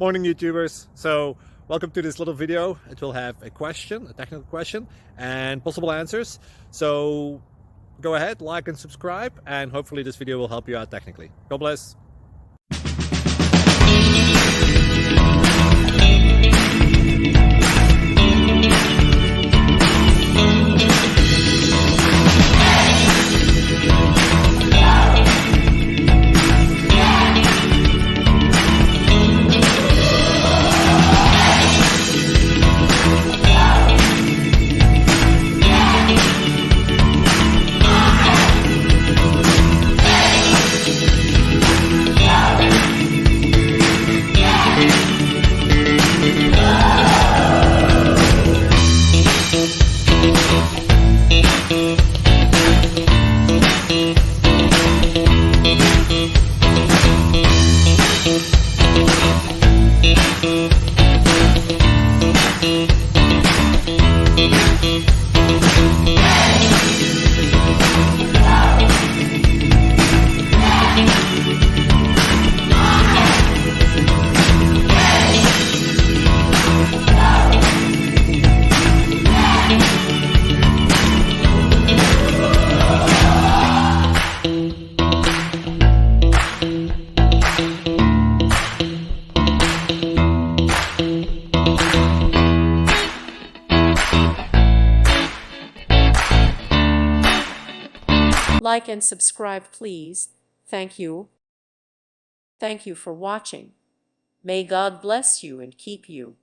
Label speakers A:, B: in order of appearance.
A: Morning YouTubers. So welcome to this little video. It will have a question, a technical question, and possible answers. So go ahead, like and subscribe, and hopefully this video will help you out technically. God bless.
B: Like and subscribe, please. Thank you. Thank you for watching. May God bless you and keep you.